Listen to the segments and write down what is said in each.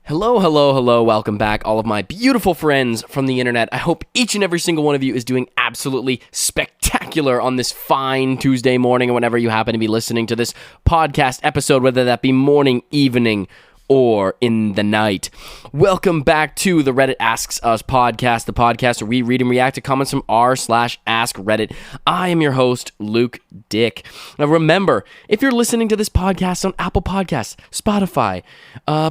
Hello, hello, hello. Welcome back, all of my beautiful friends from the internet. I hope each and every single one of you is doing absolutely spectacular on this fine Tuesday morning or whenever you happen to be listening to this podcast episode, whether that be morning, evening, or in the night. Welcome back to the Reddit Asks Us podcast, the podcast where we read and react to comments from r/Askreddit. I am your host, Luke Dick. Now remember, if you're listening to this podcast on Apple Podcasts, Spotify,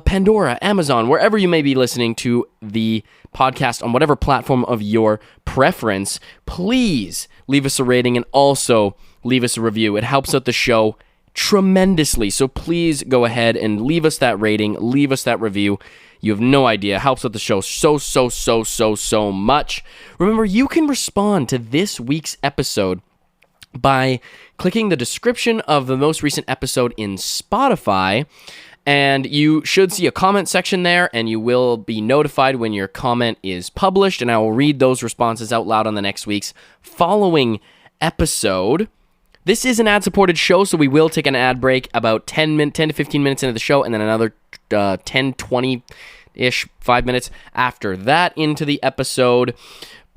Pandora, Amazon, wherever you may be listening to the podcast on whatever platform of your preference, please leave us a rating and also leave us a review. It helps out the show tremendously. So please go ahead and leave us that rating, leave us that review. You have no idea. It helps with the show so much. Remember, you can respond to this week's episode by clicking the description of the most recent episode in Spotify, and you should see a comment section there, and you will be notified when your comment is published, and I will read those responses out loud on the next week's following episode. This is an ad-supported show, so we will take an ad break about 10 to 15 minutes into the show, and then another 10, 20-ish, 5 minutes after that into the episode.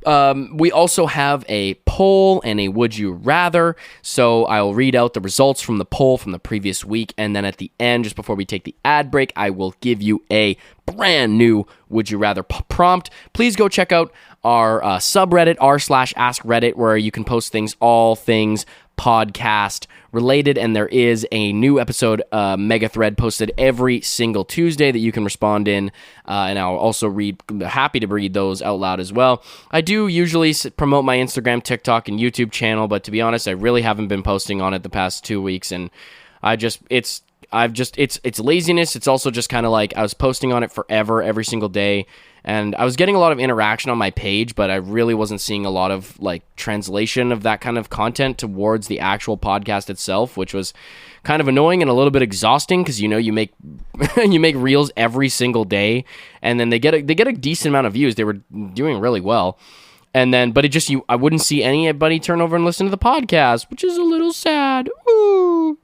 We also have a poll and a Would You Rather, so I'll read out the results from the poll from the previous week, and then at the end, just before we take the ad break, I will give you a brand new Would You Rather prompt. Please go check out our subreddit, r/Askreddit, where you can post things, all things podcast related, and there is a new episode mega thread posted every single Tuesday that you can respond in, and I'll also happy to read those out loud as well. I do usually promote my Instagram, TikTok, and YouTube channel, but to be honest, I really haven't been posting on it the past 2 weeks, and it's laziness. It's also just kind of like I was posting on it forever, every single day, and I was getting a lot of interaction on my page, but I really wasn't seeing a lot of like translation of that kind of content towards the actual podcast itself, which was kind of annoying and a little bit exhausting because you make you make reels every single day, and then they get a decent amount of views. They were doing really well, and then but I wouldn't see anybody turn over and listen to the podcast, which is a little sad. Ooh.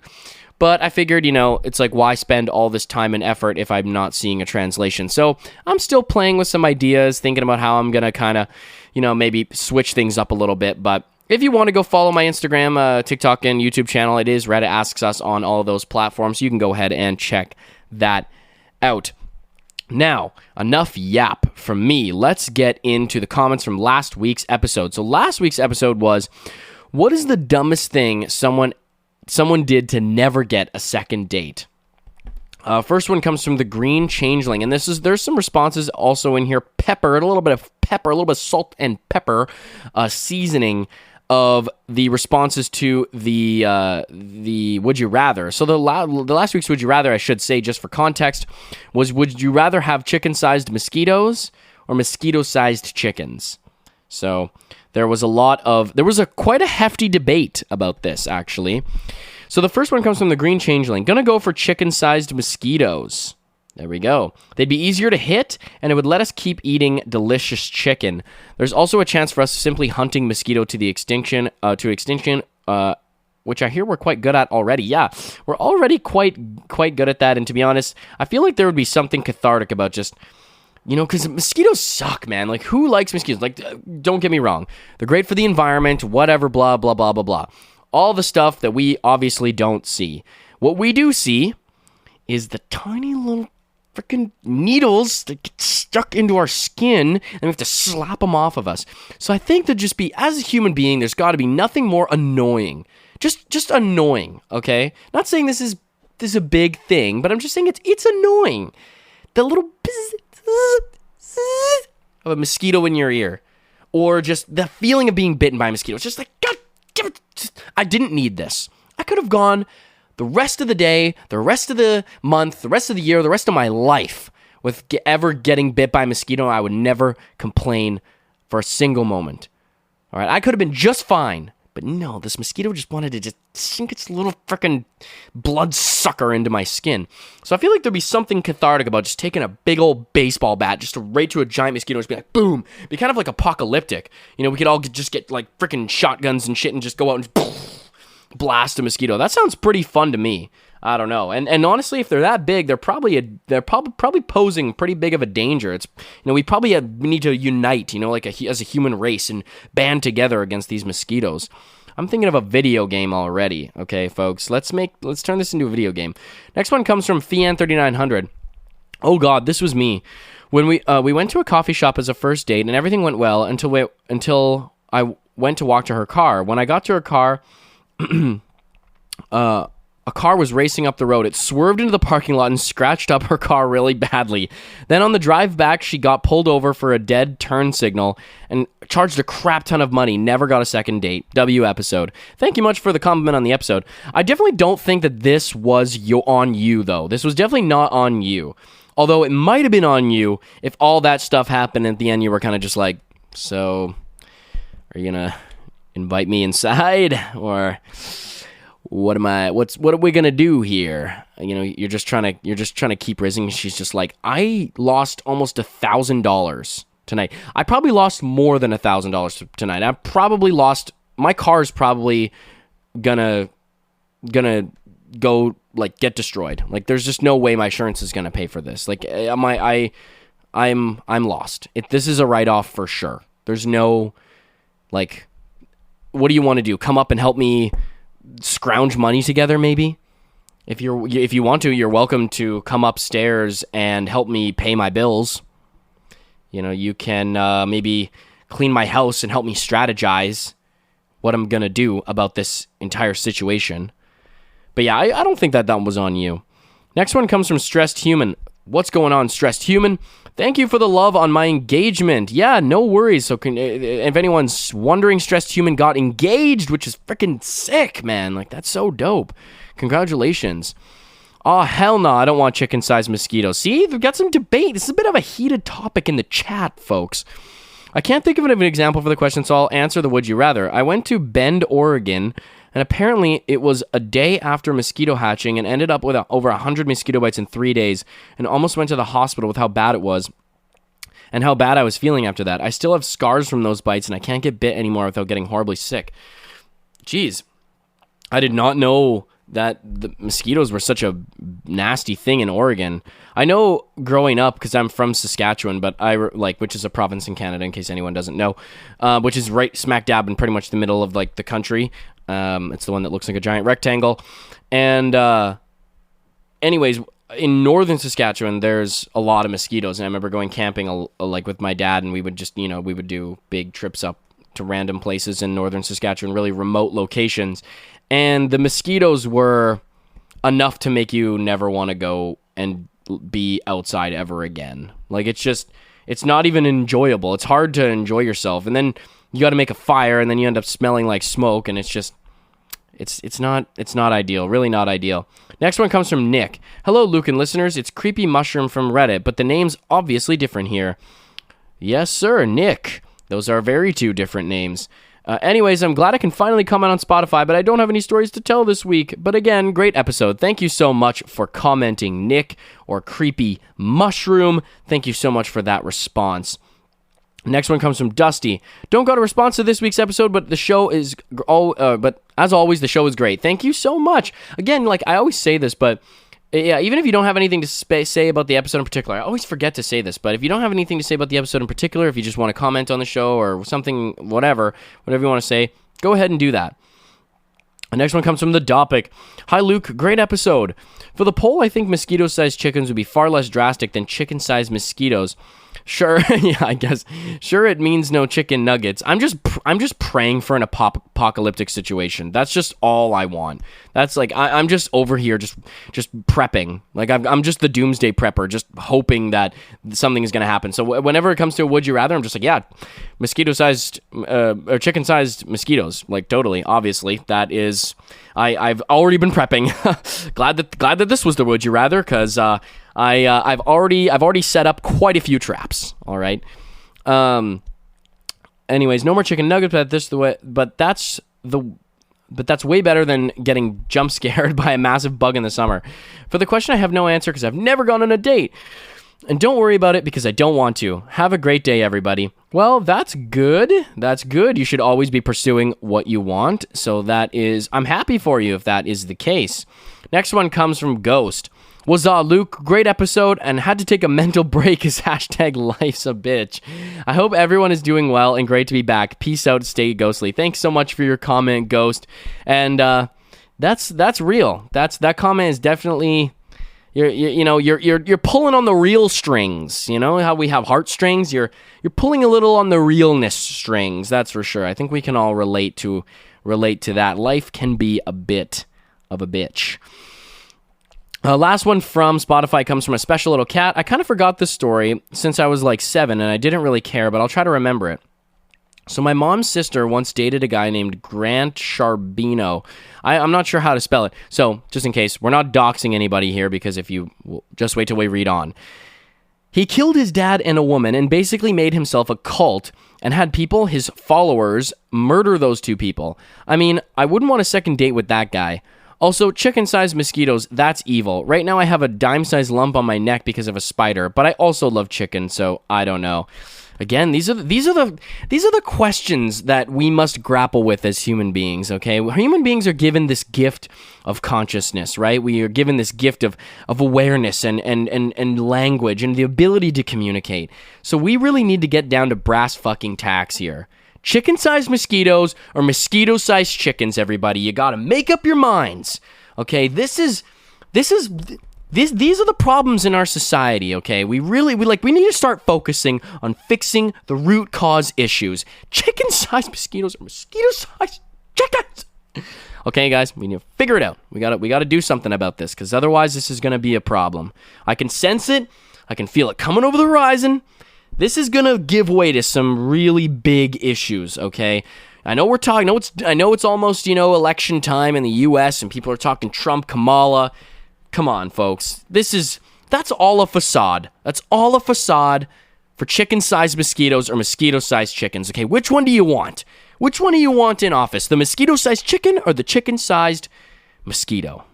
But I figured, it's like, why spend all this time and effort if I'm not seeing a translation? So I'm still playing with some ideas, thinking about how I'm going to kind of, maybe switch things up a little bit. But if you want to go follow my Instagram, TikTok, and YouTube channel, it is Reddit Asks Us on all of those platforms. You can go ahead and check that out. Now, enough yap from me. Let's get into the comments from last week's episode. So last week's episode was, what is the dumbest thing someone did to never get a second date? First one comes from the Green Changeling, and there's some responses also in here. A little bit of salt and pepper seasoning of the responses to the Would You Rather. So the last week's Would You Rather, I should say, just for context, was would you rather have chicken-sized mosquitoes or mosquito-sized chickens? So there was quite a hefty debate about this, actually. So the first one comes from the Green Changeling. Gonna go for chicken-sized mosquitoes. There we go. They'd be easier to hit, and it would let us keep eating delicious chicken. There's also a chance for us simply hunting mosquito to extinction, which I hear we're quite good at already. Yeah, we're already quite good at that, and to be honest, I feel like there would be something cathartic about just... because mosquitoes suck, man. Like, who likes mosquitoes? Like, don't get me wrong. They're great for the environment, whatever, blah, blah, blah, blah, blah. All the stuff that we obviously don't see. What we do see is the tiny little freaking needles that get stuck into our skin, and we have to slap them off of us. So I think that just be, as a human being, there's got to be nothing more annoying. Just annoying, okay? Not saying this is a big thing, but I'm just saying it's annoying. The little of a mosquito in your ear, or just the feeling of being bitten by a mosquito. It's just like, God, give it. I didn't need this. I could have gone the rest of the day, the rest of the month, the rest of the year, the rest of my life with ever getting bit by a mosquito. I would never complain for a single moment. All right, I could have been just fine. But no, this mosquito just wanted to just sink its little freaking blood sucker into my skin. So I feel like there'd be something cathartic about just taking a big old baseball bat just right to a giant mosquito and just be like, boom. It'd be kind of like apocalyptic. We could all just get like freaking shotguns and shit and just go out and blast a mosquito. That sounds pretty fun to me. I don't know. And honestly, if they're that big, they're probably posing pretty big of a danger. It's, we probably need to unite, like as a human race and band together against these mosquitoes. I'm thinking of a video game already. Okay, folks, let's turn this into a video game. Next one comes from Fian3900. Oh God, this was me. When we went to a coffee shop as a first date, and everything went well until I went to walk to her car. When I got to her car, a car was racing up the road. It swerved into the parking lot and scratched up her car really badly. Then on the drive back, she got pulled over for a dead turn signal and charged a crap ton of money. Never got a second date. W episode. Thank you much for the compliment on the episode. I definitely don't think that this was on you, though. This was definitely not on you. Although it might have been on you if all that stuff happened at the end. You were kind of just like, so are you going to invite me inside? Or... what are we gonna do here? You're just trying to keep raising. She's just like, I lost almost $1,000 tonight. I probably lost more than $1,000 tonight. I probably lost, my car's probably gonna go like get destroyed. Like there's just no way my insurance is gonna pay for this. Like I'm lost. This is a write-off for sure. There's no, like, what do you want to do? Come up and help me scrounge money together, maybe? If you want to, you're welcome to come upstairs and help me pay my bills. You can maybe clean my house and help me strategize what I'm gonna do about this entire situation. But yeah, I don't think that was on you. Next one comes from Stressed Human. What's going on, Stressed Human? Thank you for the love on my engagement. Yeah, no worries. So if anyone's wondering, Stressed Human got engaged, which is freaking sick, man. Like, that's so dope. Congratulations. Oh, hell no, I don't want chicken-sized mosquitoes. See, we've got some debate. This is a bit of a heated topic in the chat, folks. I can't think of an example for the question, so I'll answer the would you rather. I went to Bend, Oregon, and apparently it was a day after mosquito hatching and ended up with over 100 mosquito bites in 3 days and almost went to the hospital with how bad it was and how bad I was feeling after that. I still have scars from those bites and I can't get bit anymore without getting horribly sick. Jeez, I did not know that the mosquitoes were such a nasty thing in Oregon. I know growing up, because I'm from Saskatchewan, but which is a province in Canada, in case anyone doesn't know, which is right smack dab in pretty much the middle of like the country. It's the one that looks like a giant rectangle. And anyways, in northern Saskatchewan, there's a lot of mosquitoes. And I remember going camping like with my dad, and we would just, we would do big trips up to random places in northern Saskatchewan, really remote locations. And the mosquitoes were enough to make you never want to go and be outside ever again. Like, it's not even enjoyable. It's hard to enjoy yourself. And then you got to make a fire, and then you end up smelling like smoke, and it's not ideal. Really not ideal. Next one comes from Nick. Hello, Luke and listeners. It's Creepy Mushroom from Reddit, but the name's obviously different here. Yes, sir, Nick. Those are very two different names. Anyways, I'm glad I can finally comment on Spotify, but I don't have any stories to tell this week. But again, great episode. Thank you so much for commenting, Nick, or Creepy Mushroom. Thank you so much for that response. Next one comes from Dusty. Don't got a response to this week's episode, but the show is but as always, the show is great. Thank you so much. Again, like I always say this, but yeah, even if you don't have anything to say about the episode in particular, I always forget to say this, but if you don't have anything to say about the episode in particular, if you just want to comment on the show or something, whatever you want to say, go ahead and do that. The next one comes from The Dopic. Hi, Luke. Great episode. For the poll, I think mosquito-sized chickens would be far less drastic than chicken-sized mosquitoes. Sure, yeah, I guess. Sure, it means no chicken nuggets. I'm just praying for an apocalyptic situation. That's just all I want. That's like I'm just over here, just prepping. Like I'm just the doomsday prepper, just hoping that something is gonna happen. So whenever it comes to a would you rather, I'm just like, yeah, mosquito-sized or chicken-sized mosquitoes. Like totally, obviously, that is. I've already been prepping. glad that this was the would you rather, because I've already set up quite a few traps. All right. Anyways, no more chicken nuggets. But that's way better than getting jump scared by a massive bug in the summer. For the question, I have no answer because I've never gone on a date. And don't worry about it because I don't want to. Have a great day, everybody. Well, that's good. That's good. You should always be pursuing what you want. So I'm happy for you if that is the case. Next one comes from Ghost. Was Luke, great episode, and had to take a mental break as hashtag life's a bitch. I hope everyone is doing well and great to be back. Peace out, stay ghostly. Thanks so much for your comment, Ghost. And that's real. That comment is definitely you're pulling on the real strings. You know how we have heartstrings? You're pulling a little on the realness strings. That's for sure. I think we can all relate to that. Life can be a bit of a bitch. Last one from Spotify comes from a special little cat. I kind of forgot this story since I was like 7 and I didn't really care, but I'll try to remember it. So my mom's sister once dated a guy named Grant Charbino. I'm not sure how to spell it. So just in case, we're not doxing anybody here because if you just wait till we read on. He killed his dad and a woman and basically made himself a cult and had people, his followers, murder those two people. I mean, I wouldn't want a second date with that guy. Also, chicken-sized mosquitoes, that's evil. Right now I have a dime-sized lump on my neck because of a spider, but I also love chicken, so I don't know. Again, these are the questions that we must grapple with as human beings, okay? Human beings are given this gift of consciousness, right? We are given this gift of awareness and language and the ability to communicate. So we really need to get down to brass fucking tacks here. Chicken-sized mosquitoes or mosquito-sized chickens, everybody. You gotta make up your minds. Okay, these are the problems in our society, okay? We need to start focusing on fixing the root cause issues. Chicken-sized mosquitoes or mosquito-sized chickens. Okay, guys, we need to figure it out. We gotta do something about this, because otherwise this is gonna be a problem. I can sense it. I can feel it coming over the horizon. This is gonna give way to some really big issues, okay? I know it's almost, election time in the U.S. and people are talking Trump, Kamala. Come on, folks. That's all a facade. That's all a facade for chicken-sized mosquitoes or mosquito-sized chickens, okay? Which one do you want? Which one do you want in office? The mosquito-sized chicken or the chicken-sized mosquito?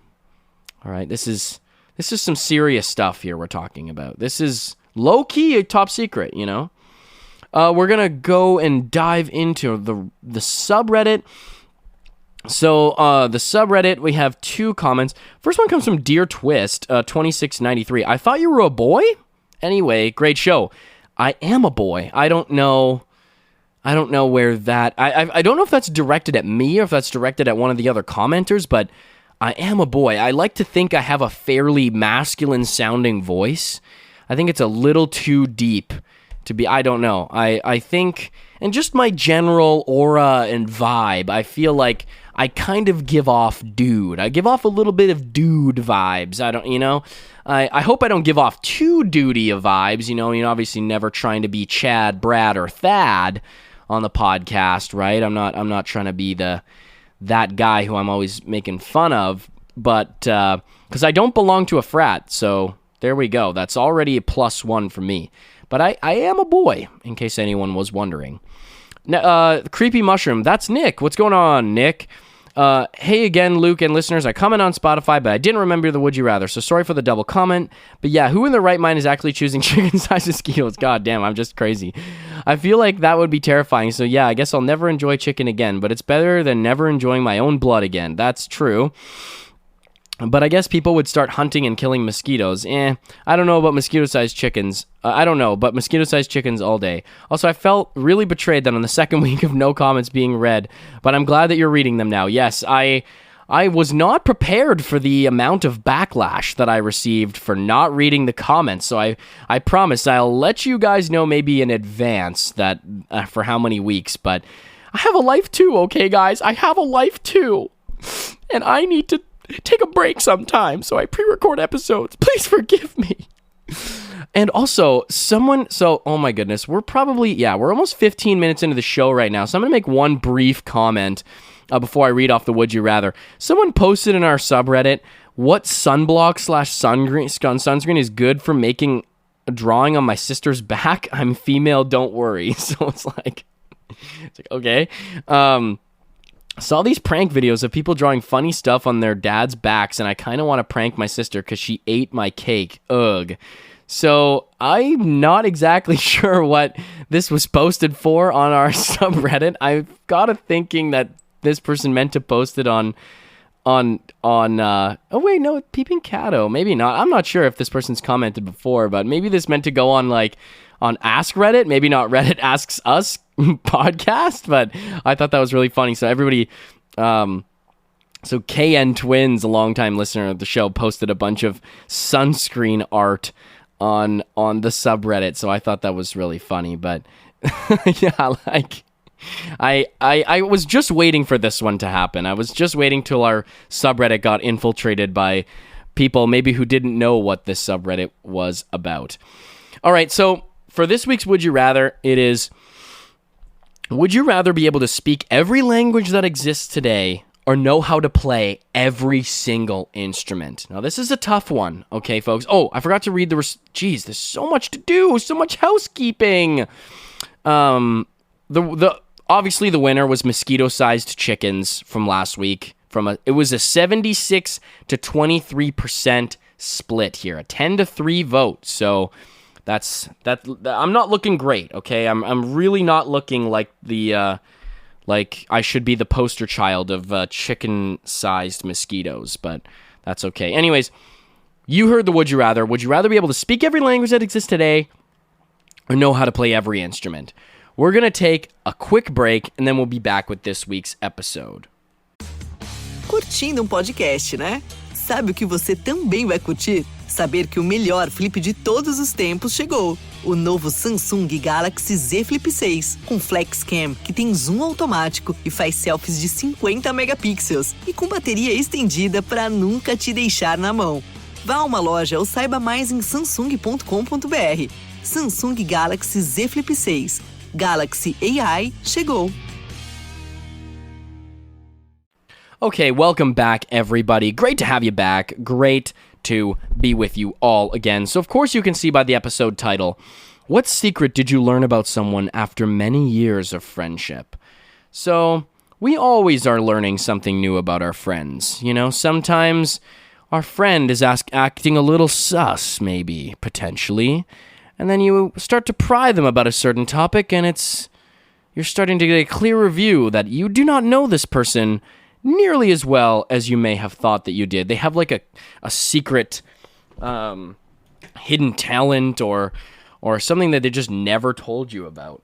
All right, this is some serious stuff here we're talking about. This is low-key a top secret, We're going to go and dive into the subreddit. So, the subreddit, we have 2 comments. First one comes from Dear Twist, 2693. I thought you were a boy? Anyway, great show. I am a boy. I don't know where that... I don't know if that's directed at me or if that's directed at one of the other commenters, but I am a boy. I like to think I have a fairly masculine-sounding voice. I think it's a little too deep to be... I don't know. I think... And just my general aura and vibe, I feel like I kind of give off dude. I give off a little bit of dude vibes. I hope I don't give off too duty of vibes. Obviously never trying to be Chad, Brad, or Thad on the podcast, right? I'm not trying to be that guy who I'm always making fun of, but because I don't belong to a frat, so there we go. That's already a +1 for me. But I am a boy, in case anyone was wondering. Creepy Mushroom, that's Nick. What's going on, Nick? Hey again, Luke and listeners. I comment on Spotify, but I didn't remember the Would You Rather, so sorry for the double comment. But yeah, who in their right mind is actually choosing chicken-sized mosquitoes? God damn, I'm just crazy. I feel like that would be terrifying, so yeah, I guess I'll never enjoy chicken again, but it's better than never enjoying my own blood again. That's true. But I guess people would start hunting and killing mosquitoes. I don't know about mosquito-sized chickens. But mosquito-sized chickens all day. Also, I felt really betrayed that on the second week of no comments being read, but I'm glad that you're reading them now. Yes, I was not prepared for the amount of backlash that I received for not reading the comments, so I promise I'll let you guys know maybe in advance that for how many weeks, but I have a life too, okay, guys? I have a life too, and I need to take a break sometime, so I pre-record episodes. Please forgive me. And also, oh my goodness, we're almost 15 minutes into the show right now, so I'm going to make one brief comment before I read off the Would You Rather. Someone posted in our subreddit, what sunscreen is good for making a drawing on my sister's back? I'm female, don't worry. So it's like okay. Saw these prank videos of people drawing funny stuff on their dad's backs, and I kind of want to prank my sister because she ate my cake. Ugh. So I'm not exactly sure what this was posted for on our subreddit. I've got a thinking that this person meant to post it on oh wait, no, Peeping Cato, maybe not. I'm not sure if this person's commented before, but maybe this meant to go on like on Askreddit, maybe not Reddit Asks Us podcast, but I thought that was really funny. So everybody, so KN Twins, a longtime listener of the show, posted a bunch of sunscreen art on the subreddit, so I thought that was really funny. But yeah, like I was just waiting for this one to happen. I was just waiting till our subreddit got infiltrated by people maybe who didn't know what this subreddit was about. All right, so for this week's Would You Rather, it is, would you rather be able to speak every language that exists today or know how to play every single instrument? Now, this is a tough one, okay, folks? Oh, I forgot to read Jeez, there's so much to do, so much housekeeping. Obviously, the winner was mosquito-sized chickens from last week. It was a 76 to 23% split here, a 10-3 vote. So that's I'm not looking great, okay? I'm really not looking like like I should be the poster child of chicken-sized mosquitoes, but that's okay. Anyways, you heard the Would You Rather. Would you rather be able to speak every language that exists today or know how to play every instrument? We're going to take a quick break, and then we'll be back with this week's episode. Curtindo podcast, né? Sabe o que você também vai curtir? Saber que o melhor flip de todos os tempos chegou. O novo Samsung Galaxy Z Flip 6, com Flex Cam, que tem zoom automático e faz selfies de 50 megapixels, e com bateria estendida para nunca te deixar na mão. Vá a uma loja ou saiba mais em samsung.com.br. Samsung Galaxy Z Flip 6. Galaxy AI chegou. Okay, welcome back, everybody. Great to have you back. Great to be with you all again. So, of course, you can see by the episode title, what secret did you learn about someone after many years of friendship? So, we always are learning something new about our friends. You know, sometimes our friend is acting a little sus, maybe, potentially. And then you start to pry them about a certain topic, and you're starting to get a clearer view that you do not know this person nearly as well as you may have thought that you did. They have like a secret hidden talent or something that they just never told you about.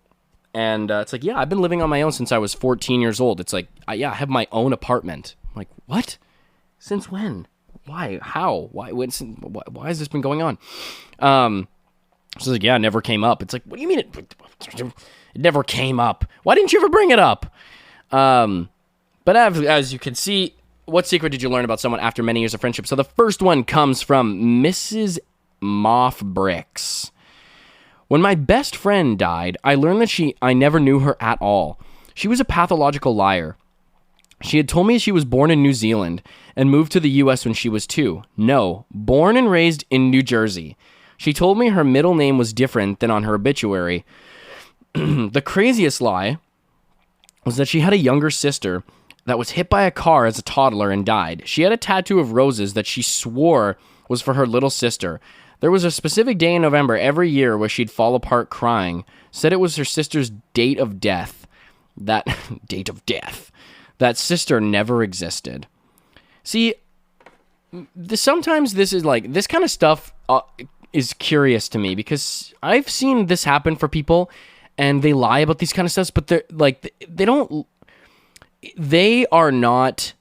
And it's like, yeah, I've been living on my own since I was 14 years old. It's like, I have my own apartment. I'm like, what? Since when? Why? How? Why has this been going on? So like, yeah, it never came up. It's like, what do you mean it never came up? Why didn't you ever bring it up? But as you can see, what secret did you learn about someone after many years of friendship? So the first one comes from Mrs. Moff Bricks. When my best friend died, I learned that I never knew her at all. She was a pathological liar. She had told me she was born in New Zealand and moved to the U.S. when she was 2. No, born and raised in New Jersey. She told me her middle name was different than on her obituary. The craziest lie was that she had a younger sister that was hit by a car as a toddler and died. She had a tattoo of roses that she swore was for her little sister. There was a specific day in November every year where she'd fall apart crying. Said it was her sister's date of death. That sister never existed. See, sometimes this is like, this kind of stuff is curious to me because I've seen this happen for people and they lie about these kind of stuff, but they are not,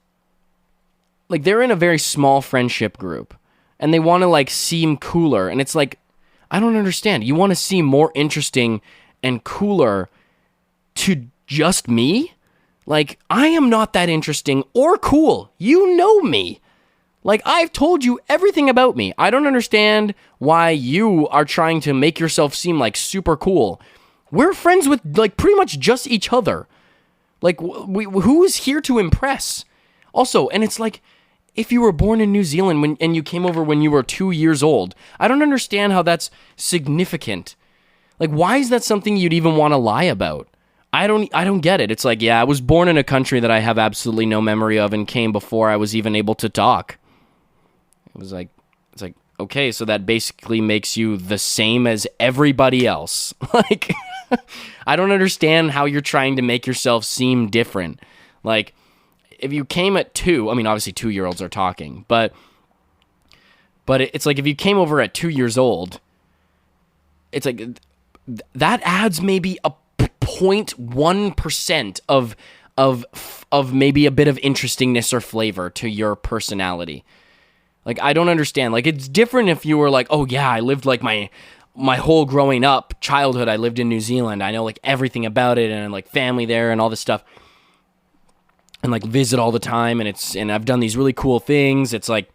like, they're in a very small friendship group and they want to like seem cooler. And it's like, I don't understand. You want to seem more interesting and cooler to just me? Like, I am not that interesting or cool. You know me. Like, I've told you everything about me. I don't understand why you are trying to make yourself seem like super cool. We're friends with like pretty much just each other. Like, who's here to impress? Also, and it's like, if you were born in New Zealand and you came over when you were 2 years old, I don't understand how that's significant. Like, why is that something you'd even want to lie about? I don't get it. It's like, yeah, I was born in a country that I have absolutely no memory of and came before I was even able to talk. It's like, okay, so that basically makes you the same as everybody else. Like, I don't understand how you're trying to make yourself seem different. Like, if you came at 2, I mean, obviously 2-year-olds are talking, but it's like if you came over at 2 years old, it's like that adds maybe a 0.1% of maybe a bit of interestingness or flavor to your personality. Like, I don't understand. Like, it's different if you were like, oh yeah, I lived like my whole growing up childhood, I lived in New Zealand. I know like everything about it and like family there and all this stuff. And like visit all the time and I've done these really cool things. It's like,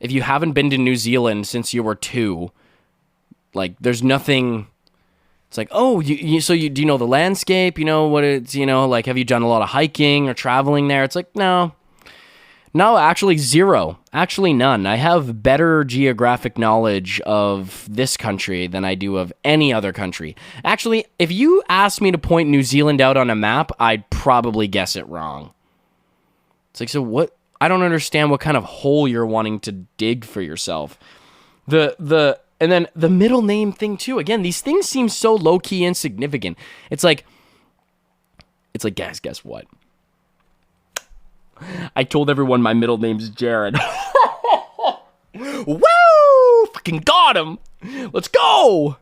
if you haven't been to New Zealand since you were 2, like there's nothing. It's like, oh, do you know the landscape? You know what it's, like, have you done a lot of hiking or traveling there? It's like, no, actually zero, actually none. I have better geographic knowledge of this country than I do of any other country. Actually, if you asked me to point New Zealand out on a map, I'd probably guess it wrong. It's like, so what? I don't understand what kind of hole you're wanting to dig for yourself. And then the middle name thing too. Again, these things seem so low-key insignificant. It's like, guess what? I told everyone my middle name's Jared. Woo! Fucking got him. Let's go.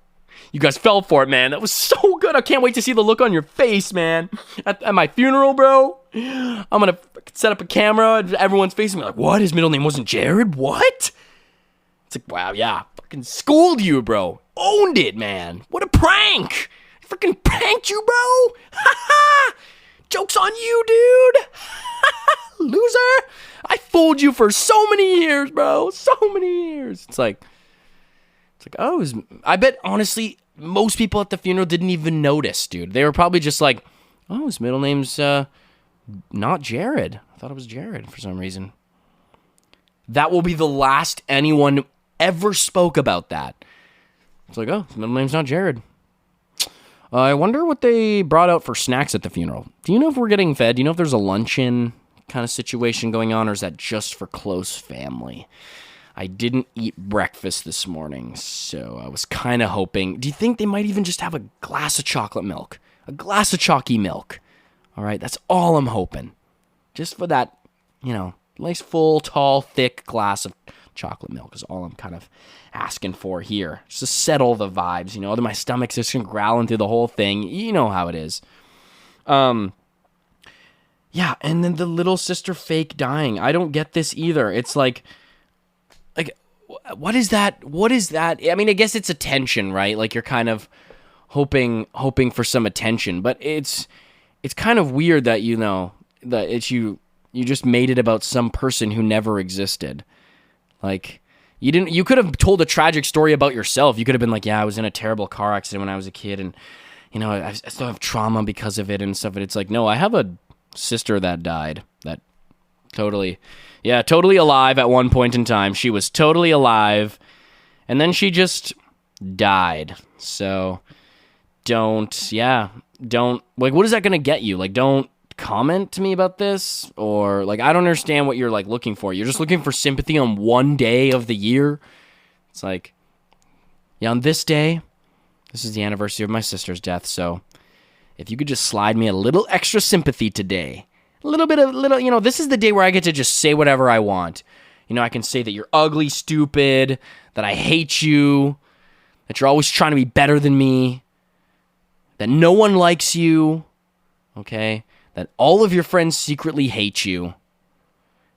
You guys fell for it, man. That was so good. I can't wait to see the look on your face, man. At my funeral, bro. I'm going to set up a camera and everyone's facing me like, what? His middle name wasn't Jared? What? It's like, wow, yeah. Fucking schooled you, bro. Owned it, man. What a prank. I freaking pranked you, bro. Ha ha. Joke's on you, dude. Loser. I fooled you for so many years, bro. So many years. It's like, oh, I bet, honestly, most people at the funeral didn't even notice, dude. They were probably just like, oh, his middle name's not Jared. I thought it was Jared for some reason. That will be the last anyone ever spoke about that. It's like, oh, his middle name's not Jared. I wonder what they brought out for snacks at the funeral. Do you know if we're getting fed? Do you know if there's a luncheon kind of situation going on, or is that just for close family? I didn't eat breakfast this morning, so I was kind of hoping. Do you think they might even just have a glass of chocolate milk? A glass of chalky milk. All right, that's all I'm hoping. Just for that, nice, full, tall, thick glass of chocolate milk is all I'm kind of asking for here. Just to settle the vibes, my stomach's just growling through the whole thing. You know how it is. Yeah, and then the little sister fake dying. I don't get this either. It's like, what is that? What is that? I mean, I guess it's attention, right? Like, you're kind of hoping for some attention, but it's kind of weird that, that it's you just made it about some person who never existed. Like, you could have told a tragic story about yourself. You could have been like, yeah, I was in a terrible car accident when I was a kid, and, I still have trauma because of it and stuff. And it's like, no, I have a sister that died, that totally alive at one point in time. She was totally alive, and then she just died. So don't, like, what is that going to get you? Like, don't comment to me about this, or like, I don't understand what you're like looking for. You're just looking for sympathy on one day of the year. It's like, yeah, on this day, this is the anniversary of my sister's death, so if you could just slide me a little extra sympathy today, this is the day where I get to just say whatever I want. I can say that you're ugly, stupid, that I hate you, that you're always trying to be better than me, that no one likes you, okay? That all of your friends secretly hate you,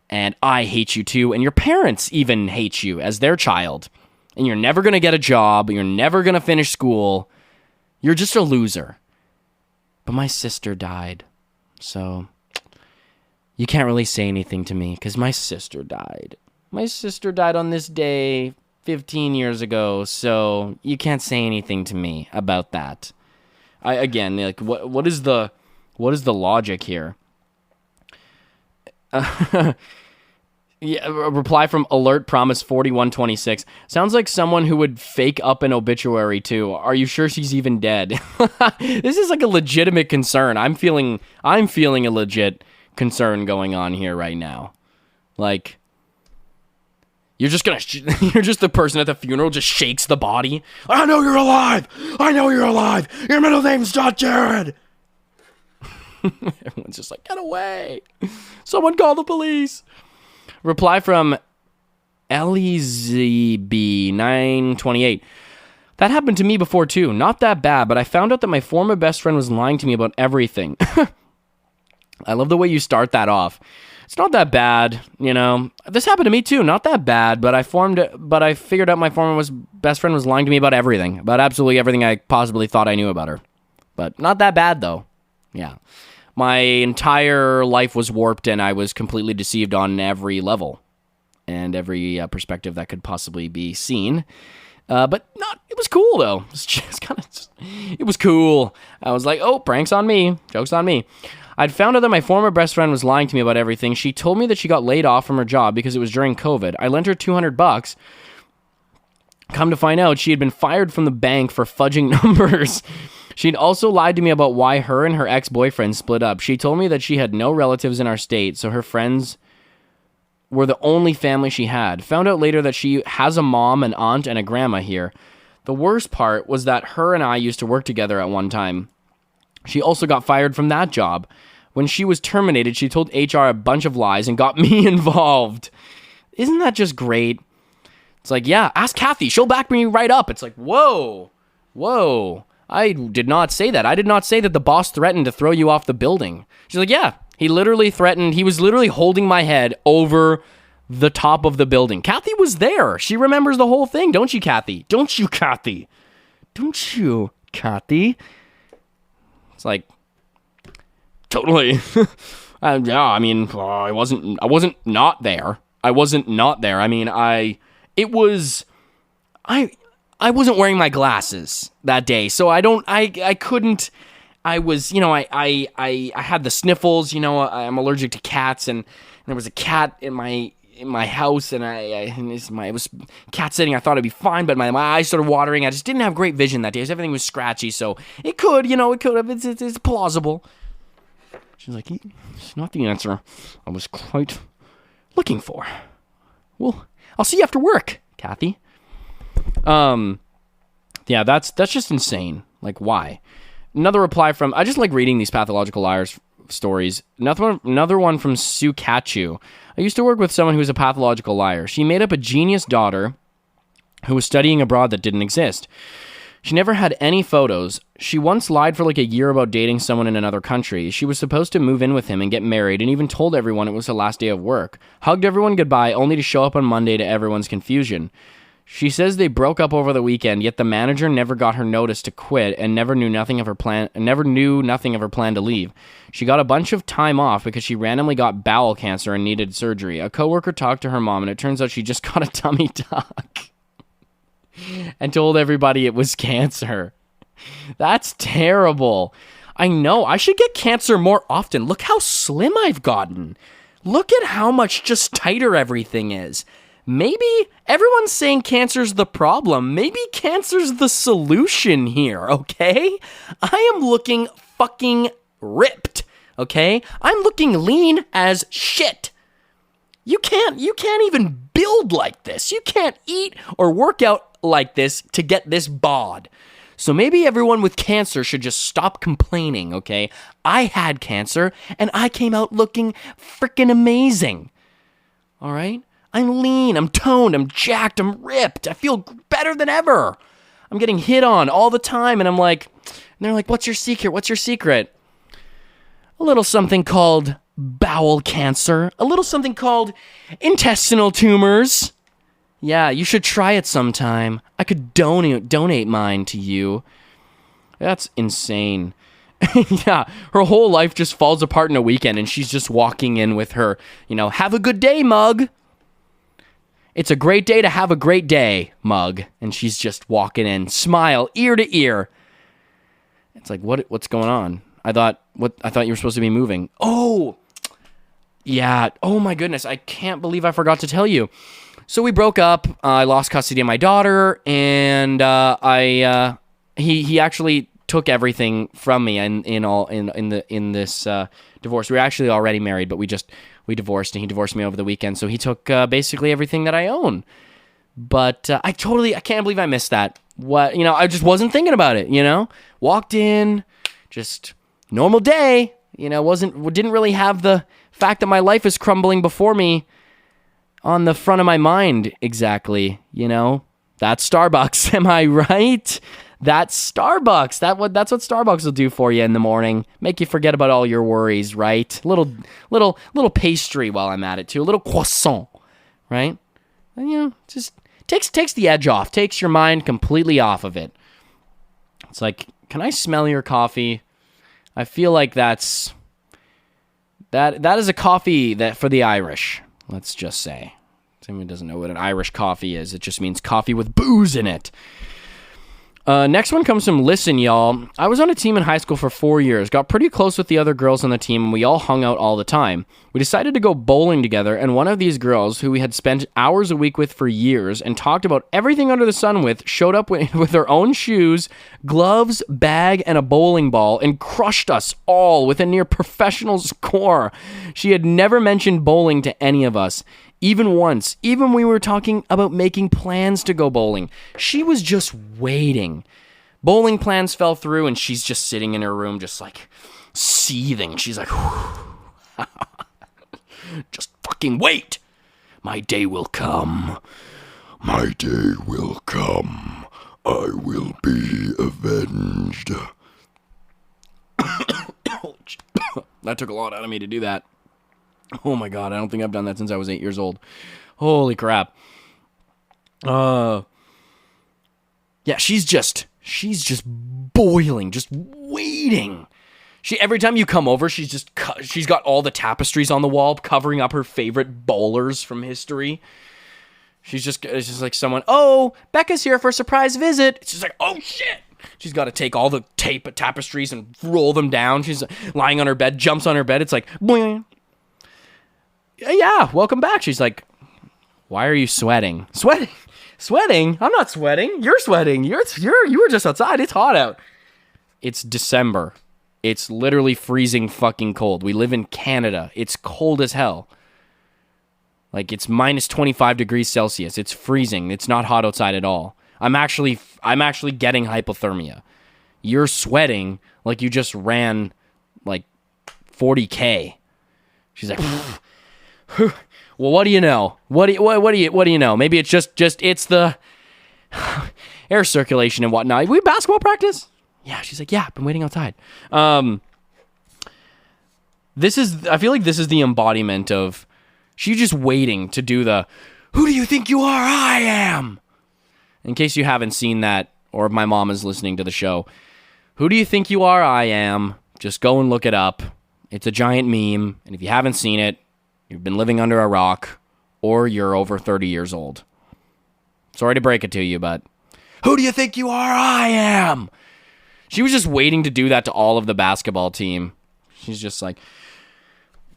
and I hate you too, and your parents even hate you as their child, and you're never going to get a job, you're never going to finish school, you're just a loser. But my sister died, so you can't really say anything to me, because my sister died. My sister died on this day 15 years ago, so you can't say anything to me about that. What is the logic here? Yeah, a reply from Alert Promise 4126. Sounds like someone who would fake up an obituary too. Are you sure she's even dead? This is like a legitimate concern. I'm feeling a legit concern going on here right now. Like, you're just the person at the funeral just shakes the body. I know you're alive. Your middle name's not Jared. Everyone's just like, get away. Someone call the police. Reply from LEZB928. That happened to me before too. Not that bad, but I found out that my former best friend was lying to me about everything. I love the way you start that off. It's not that bad, you know. This happened to me too. Not that bad, but I figured out my former best friend was lying to me about everything, about absolutely everything I possibly thought I knew about her. But not that bad though. Yeah. My entire life was warped and I was completely deceived on every level and every perspective that could possibly be seen. But it was cool though. It was cool. I was like, oh, pranks on me. Joke's on me. I'd found out that my former best friend was lying to me about everything. She told me that she got laid off from her job because it was during COVID. I lent her $200. Come to find out, she had been fired from the bank for fudging numbers. She'd also lied to me about why her and her ex-boyfriend split up. She told me that she had no relatives in our state, so her friends were the only family she had. Found out later that she has a mom, an aunt, and a grandma here. The worst part was that her and I used to work together at one time. She also got fired from that job. When she was terminated, she told HR a bunch of lies and got me involved. Isn't that just great? It's like, yeah, ask Kathy. She'll back me right up. It's like, whoa. I did not say that. I did not say that the boss threatened to throw you off the building. She's like, yeah, he literally threatened. He was literally holding my head over the top of the building. Kathy was there. She remembers the whole thing. Don't you, Kathy? Don't you, Kathy? Don't you, Kathy? It's like, totally. Yeah, I mean, I wasn't not there. I wasn't not there. I mean, I wasn't wearing my glasses that day, so I couldn't. I was, you know, I had the sniffles. You know, I'm allergic to cats, and there was a cat in my house, and it was cat sitting. I thought it'd be fine, but my eyes started watering. I just didn't have great vision that day. Everything was scratchy, so it could have. It's plausible. She's like, it's not the answer I was quite looking for. Well, I'll see you after work, Kathy. Yeah, that's just insane. Like, why? Another reply from, I just like reading these pathological liars stories. Another one from Sue Kachu. I used to work with someone who was a pathological liar. She made up a genius daughter who was studying abroad that didn't exist. She never had any photos. She once lied for like a year about dating someone in another country. She was supposed to move in with him and get married, and even told everyone it was her last day of work. Hugged everyone goodbye, only to show up on Monday to everyone's confusion. She says they broke up over the weekend, yet the manager never got her notice to quit and never knew nothing of her plan to leave. She got a bunch of time off because she randomly got bowel cancer and needed surgery. A coworker talked to her mom, and it turns out she just got a tummy tuck and told everybody it was cancer. That's terrible. I know. I should get cancer more often. Look how slim I've gotten. Look at how much just tighter everything is. Maybe everyone's saying cancer's the problem. Maybe cancer's the solution here, okay? I am looking fucking ripped, okay? I'm looking lean as shit. You can't even build like this. You can't eat or work out like this to get this bod. So maybe everyone with cancer should just stop complaining, okay? I had cancer and I came out looking freaking amazing. All right? I'm lean, I'm toned, I'm jacked, I'm ripped. I feel better than ever. I'm getting hit on all the time, and they're like, what's your secret? What's your secret? A little something called bowel cancer. A little something called intestinal tumors. Yeah, you should try it sometime. I could donate mine to you. That's insane. Yeah, her whole life just falls apart in a weekend, and she's just walking in with her, have a good day, mug. It's a great day to have a great day, mug. And she's just walking in, smile, ear to ear. It's like, what's going on? I thought you were supposed to be moving. Oh, yeah. Oh my goodness. I can't believe I forgot to tell you. So we broke up. I lost custody of my daughter, and he actually took everything from me in this divorce. We were actually already married, but we divorced, and he divorced me over the weekend. So he took basically everything that I own. But I can't believe I missed that. I just wasn't thinking about it. Walked in, just normal day, didn't really have the fact that my life is crumbling before me on the front of my mind exactly, That's Starbucks, am I right? That's Starbucks. That's what Starbucks will do for you in the morning. Make you forget about all your worries, right? Little pastry while I'm at it too. A little croissant, right? And, just takes the edge off. Takes your mind completely off of it. It's like, can I smell your coffee? I feel like that is a coffee that for the Irish. Let's just say. Someone doesn't know what an Irish coffee is. It just means coffee with booze in it. Next one comes from Listen, y'all. I was on a team in high school for 4 years, got pretty close with the other girls on the team, and we all hung out all the time. We decided to go bowling together, and one of these girls, who we had spent hours a week with for years and talked about everything under the sun with, showed up with her own shoes, gloves, bag, and a bowling ball, and crushed us all with a near professional score. She had never mentioned bowling to any of us. Even once, even when we were talking about making plans to go bowling, she was just waiting. Bowling plans fell through, and she's just sitting in her room, just like seething. She's like, just fucking wait. My day will come. My day will come. I will be avenged. That took a lot out of me to do that. Oh my God, I don't think I've done that since I was 8 years old. Holy crap. Yeah, she's just boiling, just waiting. Every time you come over, she's got all the tapestries on the wall covering up her favorite bowlers from history. It's just like someone, oh, Becca's here for a surprise visit. It's just like, oh shit. She's got to take all the tapestries and roll them down. She's lying on her bed, jumps on her bed. It's like, boing. Yeah, welcome back. She's like, why are you sweating? Sweating? I'm not sweating. You're sweating. You were just outside. It's hot out. It's December. It's literally freezing fucking cold. We live in Canada. It's cold as hell. Like, it's minus 25 degrees Celsius. It's freezing. It's not hot outside at all. I'm actually getting hypothermia. You're sweating like you just ran like 40K. She's like, well, what do you know? What do you know? Maybe it's just it's the air circulation and whatnot. We basketball practice? Yeah. She's like, yeah, I've been waiting outside. I feel like this is the embodiment of she's just waiting to do the, who do you think you are? I am. In case you haven't seen that, or if my mom is listening to the show, who do you think you are? I am. Just go and look it up. It's a giant meme, and if you haven't seen it, you've been living under a rock, or you're over 30 years old. Sorry to break it to you, but who do you think you are? I am. She was just waiting to do that to all of the basketball team. She's just like,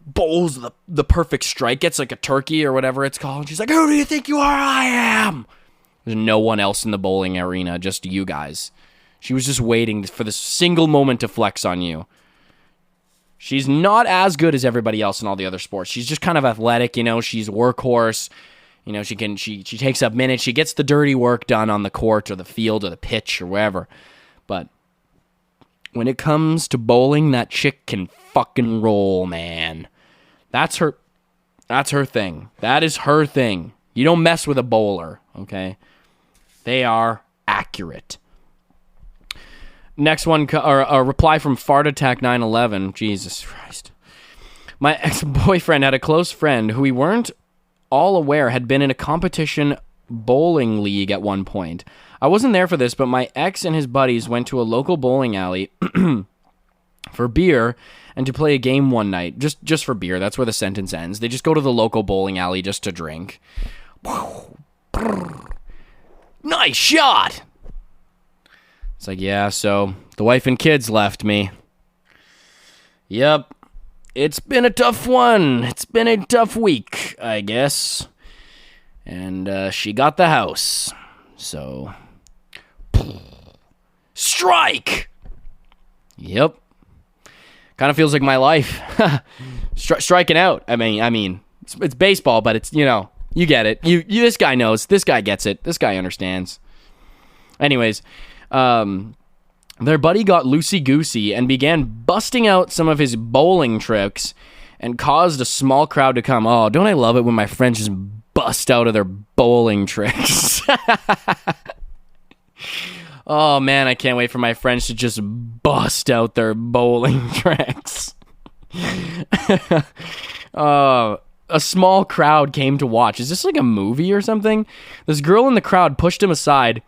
bowls the perfect strike, gets like a turkey or whatever it's called. She's like, who do you think you are? I am. There's no one else in the bowling arena, just you guys. She was just waiting for this single moment to flex on you. She's not as good as everybody else in all the other sports. She's just kind of athletic, she's a workhorse. She takes up minutes. She gets the dirty work done on the court or the field or the pitch or wherever. But when it comes to bowling, that chick can fucking roll, man. That's her thing. That is her thing. You don't mess with a bowler, okay? They are accurate. Next one, a reply from Fart Attack 911. Jesus Christ. My ex-boyfriend had a close friend who we weren't all aware had been in a competition bowling league at one point. I wasn't there for this, but my ex and his buddies went to a local bowling alley for beer and to play a game one night. Just for beer. That's where the sentence ends. They just go to the local bowling alley just to drink. Nice shot! It's like, yeah, so the wife and kids left me. Yep. It's been a tough one. It's been a tough week, I guess. And she got the house. So, strike! Yep. Kind of feels like my life. Striking out. I mean, it's baseball, but it's, you get it. You this guy knows. This guy gets it. This guy understands. Anyways, Their buddy got loosey-goosey and began busting out some of his bowling tricks and caused a small crowd to come. Oh, don't I love it when my friends just bust out of their bowling tricks? Oh, man, I can't wait for my friends to just bust out their bowling tricks. A small crowd came to watch. Is this like a movie or something? This girl in the crowd pushed him aside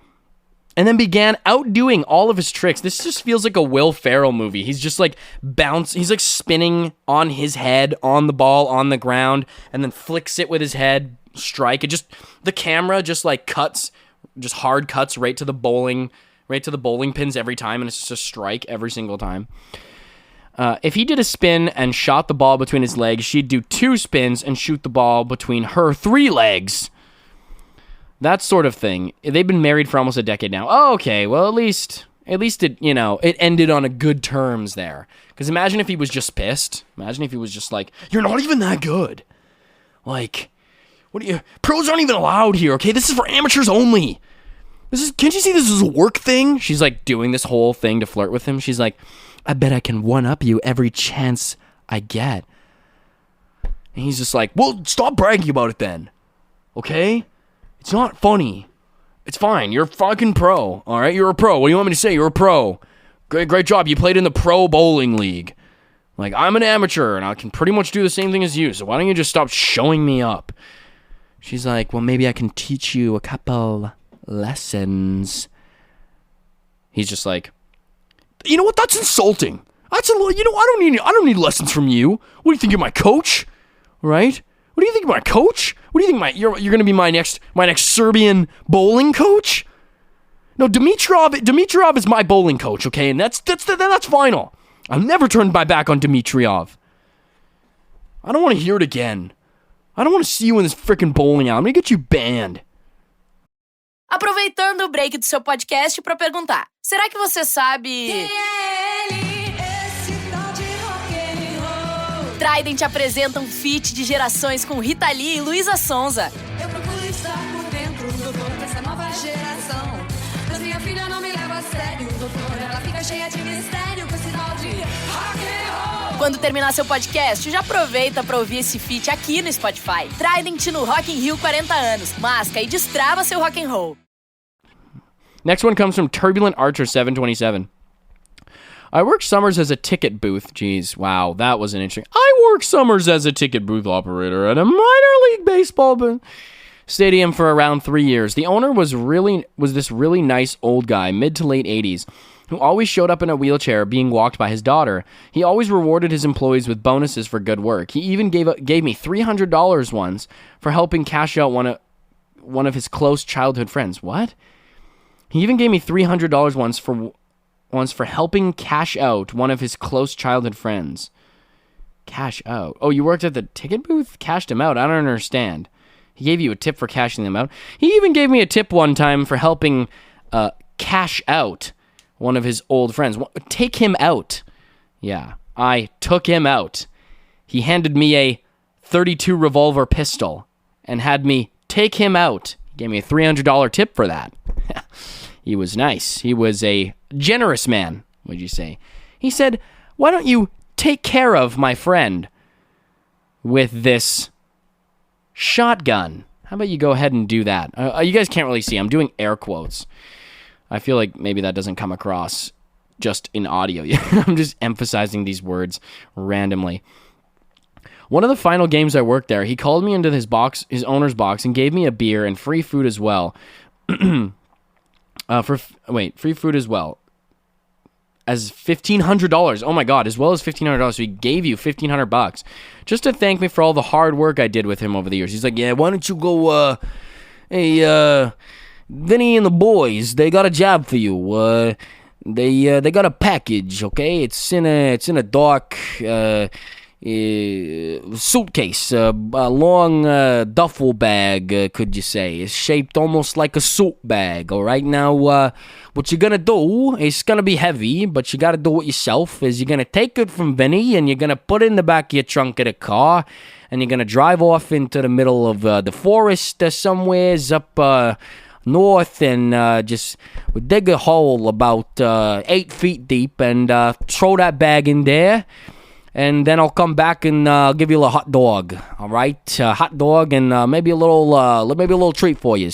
and then began outdoing all of his tricks. This just feels like a Will Ferrell movie. He's just like he's like spinning on his head, on the ball, on the ground, and then flicks it with his head, strike. The camera just like cuts, just hard cuts right to the bowling pins every time, and it's just a strike every single time. If he did a spin and shot the ball between his legs, she'd do 2 spins and shoot the ball between her 3 legs. That sort of thing. They've been married for almost a decade now. Oh, okay, well, at least it, it ended on a good terms there. Because imagine if he was just pissed. Imagine if he was just like, you're not even that good. Like, pros aren't even allowed here, okay? This is for amateurs only. Can't you see this is a work thing? She's like doing this whole thing to flirt with him. She's like, I bet I can one-up you every chance I get. And he's just like, well, stop bragging about it then. Okay? It's not funny. It's fine. You're a fucking pro. All right? You're a pro. What do you want me to say? You're a pro. Great job. You played in the pro bowling league. Like, I'm an amateur, and I can pretty much do the same thing as you, so why don't you just stop showing me up? She's like, well, maybe I can teach you a couple lessons. He's just like, you know what? That's insulting. That's a little. I don't need lessons from you. What do you think? You're my coach, right? What do you think? You're my coach? What do you think? You're gonna be my next Serbian bowling coach? No, Dimitrov is my bowling coach. Okay, and that's final. I'll never turn my back on Dimitrov. I don't want to hear it again. I don't want to see you in this freaking bowling alley. I'm gonna get you banned. Aproveitando o break do seu podcast para perguntar: será que você sabe? Quem é ele, esse tal de rock and roll? Trident apresenta um feat de gerações com Rita Lee e Luísa Sonza. Eu procuro estar por dentro, doutor, dessa nova geração. Mas minha filha não me leva a sério, doutor. Ela fica cheia de mistério com esse tal de rock and roll. Quando terminar seu podcast, já aproveita para ouvir esse feat aqui no Spotify. Trident no Rock in Rio 40 anos. Masca e destrava seu rock and roll. Next one comes from Turbulent Archer 727. I work summers as a ticket booth. Jeez, wow, that was an interesting. I work summers as a ticket booth operator at a minor league baseball stadium for around 3 years. The owner was this really nice old guy, mid to late 80s, who always showed up in a wheelchair being walked by his daughter. He always rewarded his employees with bonuses for good work. He even gave me $300 once for helping cash out one of his close childhood friends. What? He even gave me $300 once for helping cash out one of his close childhood friends. Cash out? Oh, you worked at the ticket booth? Cashed him out? I don't understand. He gave you a tip for cashing them out? He even gave me a tip one time for helping cash out one of his old friends. Take him out. Yeah, I took him out. He handed me a .32 revolver pistol and had me take him out. He gave me a $300 tip for that. He was nice. He was a generous man, would you say? He said, why don't you take care of my friend with this shotgun? How about you go ahead and do that? You guys can't really see. I'm doing air quotes. I feel like maybe that doesn't come across just in audio. I'm just emphasizing these words randomly. One of the final games I worked there, he called me into his owner's box, and gave me a beer and free food as well. Free food as well as $1,500. Oh my God, as well as $1,500. So he gave you $1,500 just to thank me for all the hard work I did with him over the years. He's like, yeah, why don't you go, Vinny and the boys, they got a job for you. They got a package, okay? It's in a dark suitcase, a long duffel bag, could you say? It's shaped almost like a suit bag, all right? Now, what you're gonna do, it's gonna be heavy, but you gotta do it yourself, is you're gonna take it from Vinny, and you're gonna put it in the back of your trunk of the car, and you're gonna drive off into the middle of the forest somewheres up north and just dig a hole about 8 feet deep and throw that bag in there. And then I'll come back and give you a hot dog. All right, hot dog and maybe a little treat for you.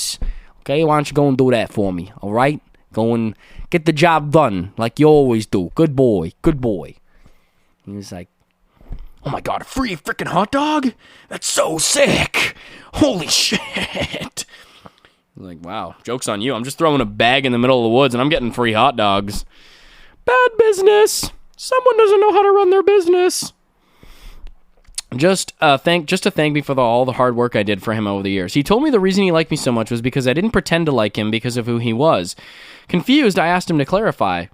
Okay, why don't you go and do that for me? All right, go and get the job done like you always do. Good boy, good boy. He was like, "Oh my God, a free freaking hot dog? That's so sick! Holy shit!" I was like, "Wow, joke's on you. I'm just throwing a bag in the middle of the woods and I'm getting free hot dogs. Bad business. Someone doesn't know how to run their business." Just to thank me for all the hard work I did for him over the years. He told me the reason he liked me so much was because I didn't pretend to like him because of who he was. Confused, I asked him to clarify.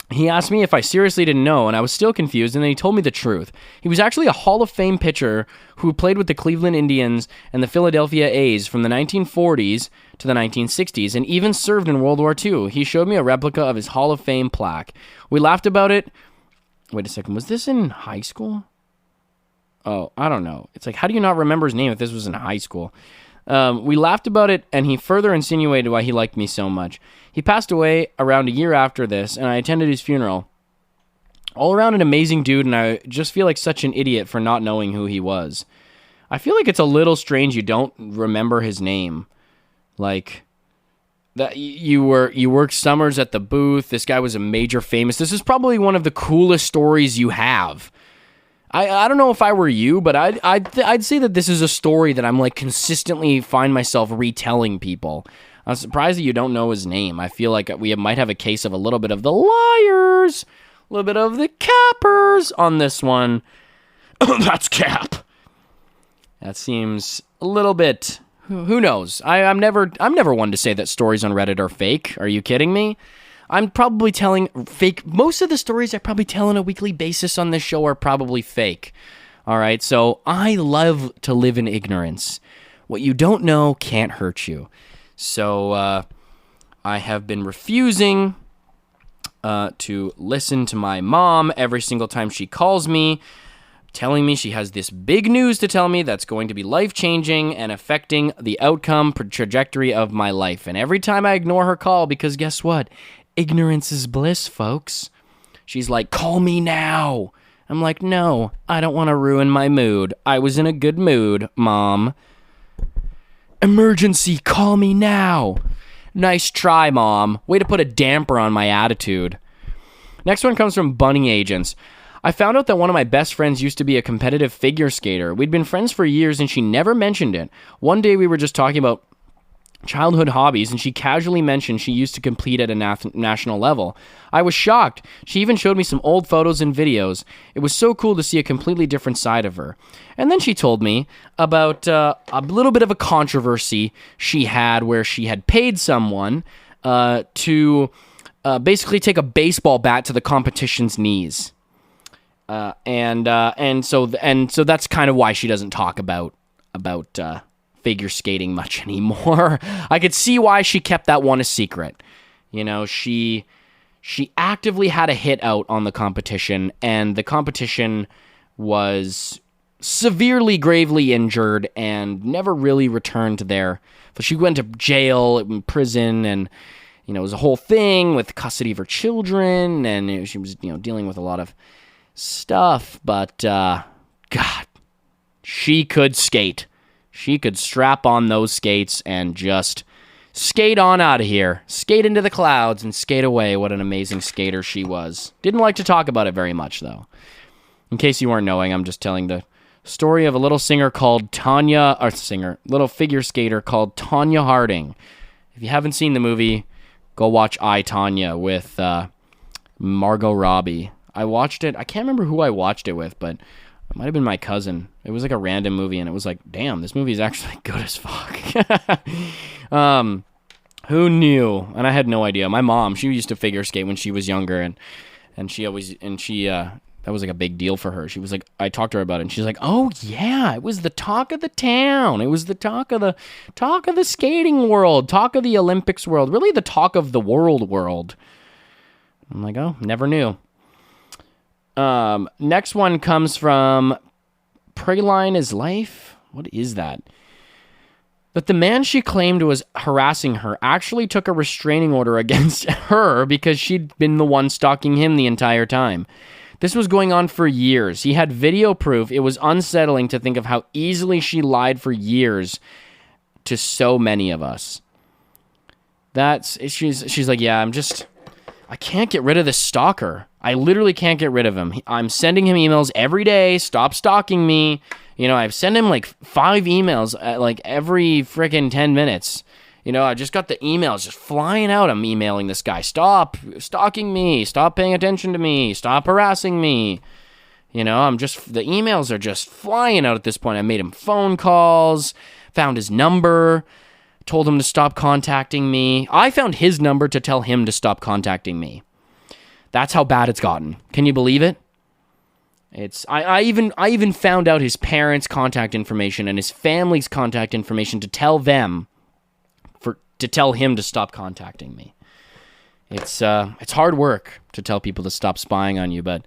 He asked me if I seriously didn't know, and I was still confused, and then he told me the truth. He was actually a Hall of Fame pitcher who played with the Cleveland Indians and the Philadelphia A's from the 1940s to the 1960s, and even served in World War II. He showed me a replica of his Hall of Fame plaque. We laughed about it. Wait a second, was this in high school? Oh, I don't know. It's like, how do you not remember his name if this was in high school? We laughed about it, and he further insinuated why he liked me so much. He passed away around a year after this, and I attended his funeral. All around an amazing dude, and I just feel like such an idiot for not knowing who he was. I feel like it's a little strange you don't remember his name. Like, that you worked summers at the booth. This guy was a major famous. This is probably one of the coolest stories you have. I don't know if I were you, but I'd say that this is a story that I'm like consistently find myself retelling people. I'm surprised that you don't know his name. I feel like we might have a case of a little bit of the liars, a little bit of the cappers on this one. That's Cap. That seems a little bit. Who knows? I'm never one to say that stories on Reddit are fake. Are you kidding me? I'm probably telling fake. Most of the stories I probably tell on a weekly basis on this show are probably fake. All right, so I love to live in ignorance. What you don't know can't hurt you. So I have been refusing to listen to my mom every single time she calls me, telling me she has this big news to tell me that's going to be life-changing and affecting the outcome trajectory of my life. And every time I ignore her call, because guess what? Ignorance is bliss, folks. She's like, "Call me now." I'm like, "No, I don't want to ruin my mood. I was in a good mood, Mom." "Emergency, call me now." Nice try, Mom. Way to put a damper on my attitude. Next one comes from Bunny Agents. I found out that one of my best friends used to be a competitive figure skater. We'd been friends for years and she never mentioned it. One day we were just talking about childhood hobbies, and she casually mentioned she used to compete at a national level. I was shocked. She even showed me some old photos and videos. It was so cool to see a completely different side of her. And then she told me about a little bit of a controversy she had where she had paid someone to basically take a baseball bat to the competition's knees. And so that's kind of why she doesn't talk about figure skating much anymore. I could see why she kept that one a secret. You know, she actively had a hit out on the competition, and the competition was severely, gravely injured and never really returned there. So she went to jail, in prison, and it was a whole thing with custody of her children, and she was dealing with a lot of stuff. But God, she could skate. She could strap on those skates and just skate on out of here. Skate into the clouds and skate away. What an amazing skater she was. Didn't like to talk about it very much, though. In case you weren't knowing, I'm just telling the story of a little little figure skater called Tanya Harding. If you haven't seen the movie, go watch I, Tanya with Margot Robbie. I watched it. I can't remember who I watched it with, but it might have been my cousin. It was like a random movie, and it was like, damn, this movie is actually good as fuck. Who knew? And I had no idea. My mom, she used to figure skate when she was younger, and that was like a big deal for her. She was like, I talked to her about it, and she's like, "Oh yeah, it was the talk of the town. It was the talk of the skating world, talk of the Olympics world, really the talk of the world." I'm like, oh, never knew. Next one comes from Praline is Life. What is that? that the man she claimed was harassing her actually took a restraining order against her because she'd been the one stalking him the entire time. This was going on for years. He had video proof. It was unsettling to think of how easily she lied for years to so many of us. She's like, yeah, I can't get rid of this stalker. I literally can't get rid of him. I'm sending him emails every day. Stop stalking me. I've sent him like 5 emails like every freaking 10 minutes. I just got the emails just flying out. I'm emailing this guy. Stop stalking me. Stop paying attention to me. Stop harassing me. The emails are just flying out at this point. I made him phone calls, found his number, told him to stop contacting me. I found his number to tell him to stop contacting me. That's how bad it's gotten. Can you believe it? I even found out his parents' contact information and his family's contact information to tell them to tell him to stop contacting me. It's hard work to tell people to stop spying on you, but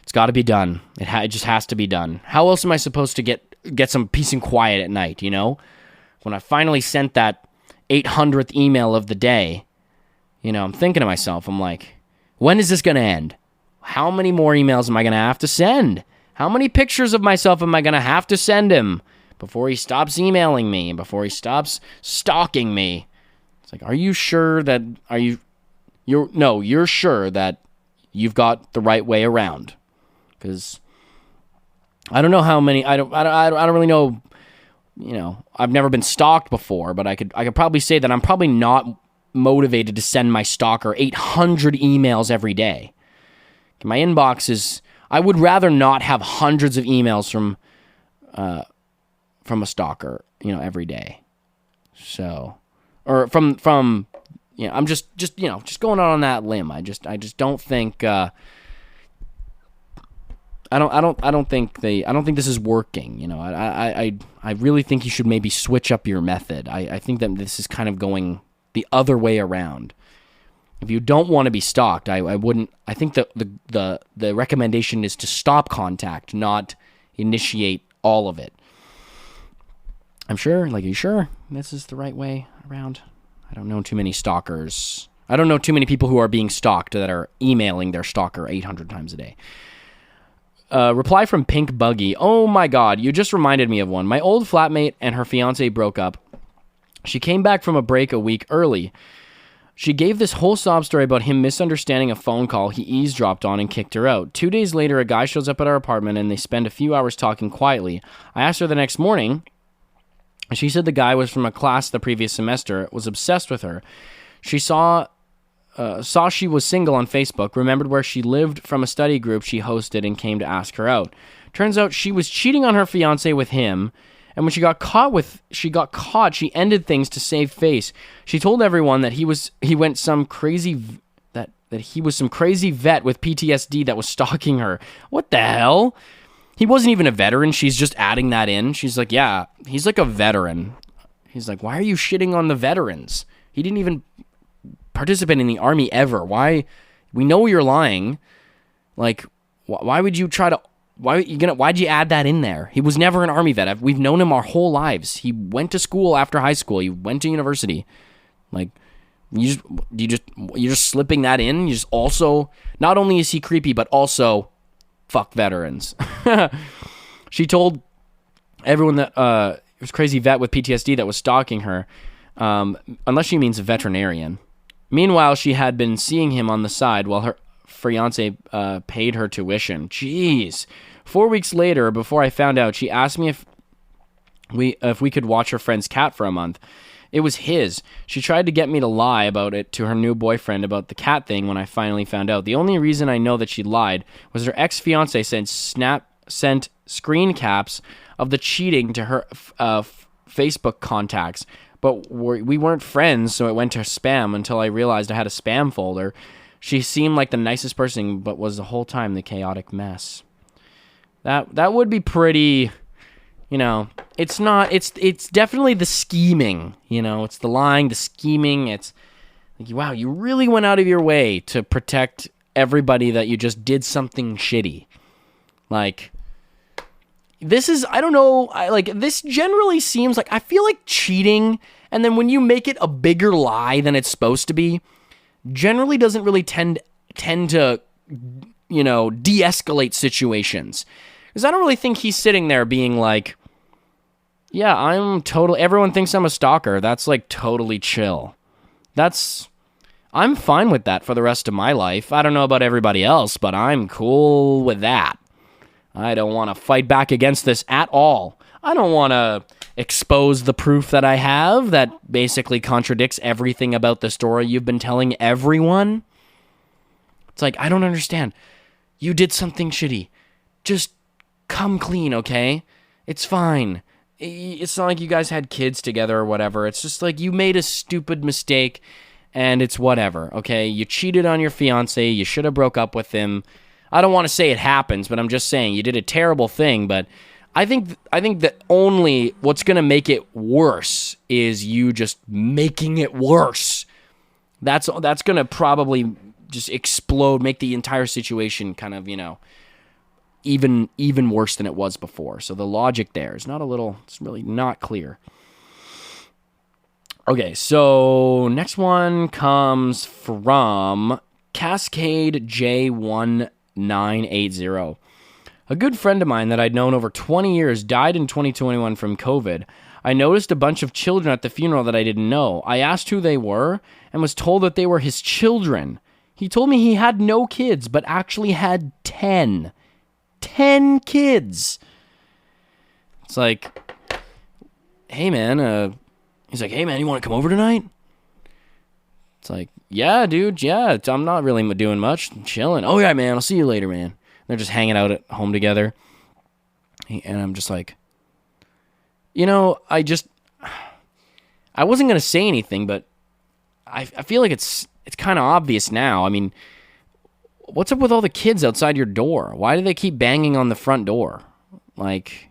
it's got to be done. It just has to be done. How else am I supposed to get some peace and quiet at night, When I finally sent that 800th email of the day, I'm thinking to myself, I'm like, when is this going to end? How many more emails am I going to have to send? How many pictures of myself am I going to have to send him before he stops emailing me, before he stops stalking me? It's like, are you sure that, you're sure that you've got the right way around? Because I don't know how many, I don't really know, I've never been stalked before, but I could probably say that I'm probably not motivated to send my stalker 800 emails every day. My inbox is, I would rather not have hundreds of emails from a stalker, every day. So, or from I'm just going out on that limb. I just don't think I don't think this is working. I really think you should maybe switch up your method. I think that this is kind of going the other way around. If you don't want to be stalked, I wouldn't. I think the recommendation is to stop contact, not initiate all of it. I'm sure. Like, are you sure this is the right way around? I don't know too many stalkers. I don't know too many people who are being stalked that are emailing their stalker 800 times a day. Reply from Pink Buggy. Oh my God, you just reminded me of one. My old flatmate and her fiance broke up. She came back from a break a week early. She gave this whole sob story about him misunderstanding a phone call he eavesdropped on and kicked her out. 2 days later, a guy shows up at our apartment and they spend a few hours talking quietly. I asked her the next morning, and she said the guy was from a class the previous semester, was obsessed with her. She saw she was single on Facebook, remembered where she lived from a study group she hosted, and came to ask her out. Turns out she was cheating on her fiance with him, and when she got caught, she ended things to save face. She told everyone that he was some crazy vet with PTSD that was stalking her. What the hell? He wasn't even a veteran. She's just adding that in. She's like, yeah, he's like a veteran. He's like, why are you shitting on the veterans? He didn't even participate in the army ever. Why? We know you're lying. Like, why would you try to? Why'd you add that in there? He was never an army vet. We've known him our whole lives. He went to school after high school. He went to university. Like, you're just slipping that in. You just also, not only is he creepy, but also fuck veterans. She told everyone that it was crazy vet with PTSD that was stalking her, unless she means a veterinarian. Meanwhile, she had been seeing him on the side while her fiance paid her tuition. Jeez. 4 weeks later, before I found out, she asked me if we could watch her friend's cat for a month. It was his. She tried to get me to lie about it to her new boyfriend about the cat thing when I finally found out. The only reason I know that she lied was her ex-fiance sent screen caps of the cheating to her Facebook contacts. But we weren't friends, so it went to spam until I realized I had a spam folder. She seemed like the nicest person, but was the whole time the chaotic mess. That would be pretty, it's not, it's definitely the scheming, it's the lying, the scheming. It's like, wow, you really went out of your way to protect everybody that you just did something shitty. Like, this is, I don't know, this generally seems like, I feel like cheating, and then when you make it a bigger lie than it's supposed to be, generally doesn't really tend to, de-escalate situations. Because I don't really think he's sitting there being like, yeah, everyone thinks I'm a stalker. That's like totally chill. I'm fine with that for the rest of my life. I don't know about everybody else, but I'm cool with that. I don't want to fight back against this at all. I don't want to expose the proof that I have that basically contradicts everything about the story you've been telling everyone. It's like, I don't understand. You did something shitty. Just come clean, okay? It's fine. It's not like you guys had kids together or whatever. It's just like you made a stupid mistake and it's whatever, okay? You cheated on your fiance. You should have broke up with him. I don't want to say it happens, but I'm just saying you did a terrible thing. But I think that only what's going to make it worse is you just making it worse. That's going to probably just explode, make the entire situation kind of, even worse than it was before. So the logic there is it's really not clear. Okay, so next one comes from Cascade J1980. A good friend of mine that I'd known over 20 years died in 2021 from COVID. I noticed a bunch of children at the funeral that I didn't know. I asked who they were and was told that they were his children. He told me he had no kids, but actually had 10. 10 kids. It's like, hey man, he's like, hey man, you want to come over tonight? It's like, yeah, dude, yeah, I'm not really doing much. I'm chilling. Oh yeah, man, I'll see you later, man. They're just hanging out at home together. And I'm just like, I wasn't going to say anything, but I feel like it's kind of obvious now. I mean, what's up with all the kids outside your door? Why do they keep banging on the front door? Like,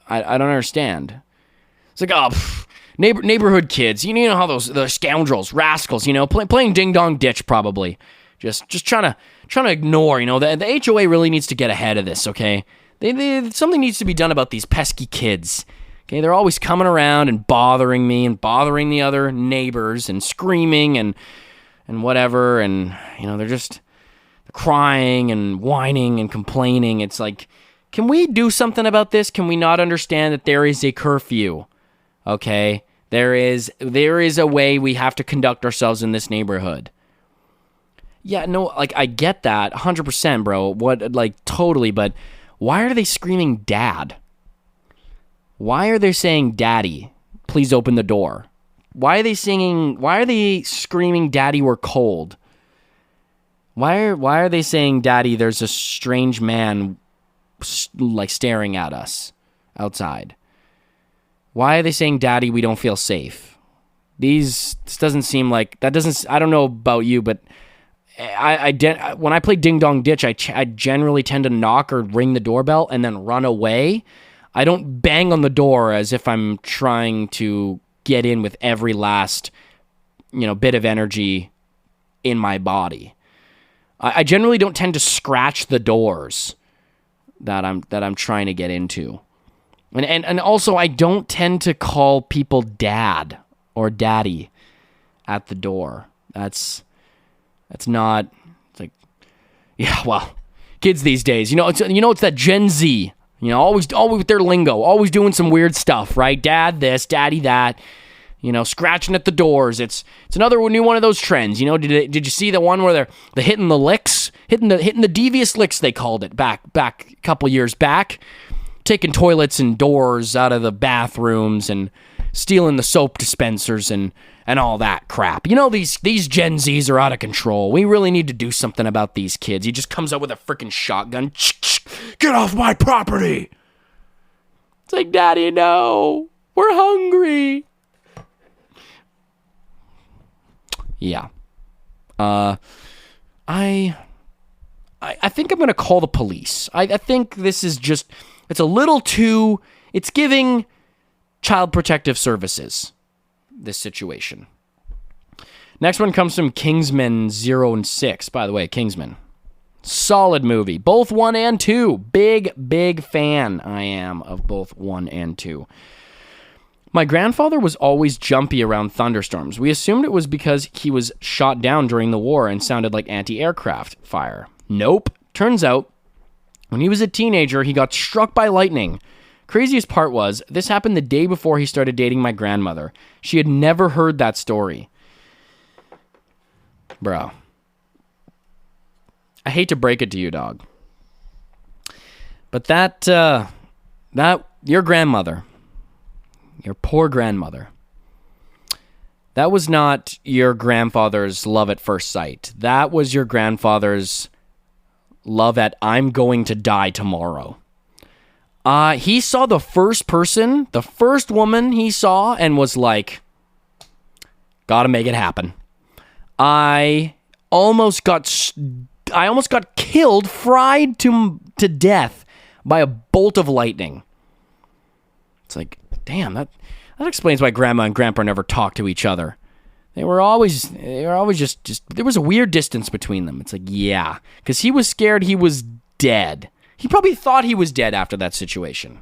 I don't understand. It's like, neighborhood kids. You know how the scoundrels, rascals, playing ding dong ditch probably. Just trying to ignore, the HOA really needs to get ahead of this, okay? Something needs to be done about these pesky kids. Okay, they're always coming around and bothering me and bothering the other neighbors and screaming and whatever, and they're just crying and whining and complaining. It's like, can we do something about this? Can we not understand that there is a curfew? Okay, there is a way we have to conduct ourselves in this neighborhood. Yeah, no, like I get that 100%, bro. Totally, but why are they screaming dad? Why are they saying daddy? Please open the door. Why are they screaming daddy, we're cold? Why are they saying daddy, there's a strange man staring at us outside? Why are they saying daddy, we don't feel safe? This doesn't seem like that. I don't know about you, but when I play Ding Dong Ditch, I generally tend to knock or ring the doorbell and then run away. I don't bang on the door as if I'm trying to get in with every last, bit of energy in my body. I generally don't tend to scratch the doors that I'm trying to get into. And also I don't tend to call people dad or daddy at the door. It's like, yeah, well, kids these days, it's that Gen Z, always with their lingo, always doing some weird stuff, right? Dad this, daddy that, scratching at the doors. It's another new one of those trends. Did you see the one where they're hitting the licks, hitting the devious licks, they called it back a couple years back, taking toilets and doors out of the bathrooms and stealing the soap dispensers and all that crap. These Gen Zs are out of control. We really need to do something about these kids. He just comes out with a freaking shotgun. Get off my property! It's like, Daddy, no. We're hungry. Yeah. I think I'm going to call the police. I think this is just, it's a little too, it's giving Child Protective Services, this situation. Next one comes from Kingsman 0 and 6. By the way, Kingsman, Solid movie. Both 1 and 2. Big fan I am of both 1 and 2. My grandfather was always jumpy around thunderstorms. We assumed it was because he was shot down during the war and sounded like anti-aircraft fire. Nope. Turns out, when he was a teenager, he got struck by lightning. Craziest part was, this happened the day before he started dating my grandmother. She had never heard that story. Bro. I hate to break it to you, dog. But that your grandmother, your poor grandmother, that was not your grandfather's love at first sight. That was your grandfather's love at I'm going to die tomorrow. He saw the first woman he saw and was like, gotta make it happen. I almost got killed, fried to death by a bolt of lightning. It's like, damn, that explains why grandma and grandpa never talked to each other. They were always just there was a weird distance between them. It's like, yeah, because he was scared he was dead. He probably thought he was dead after that situation.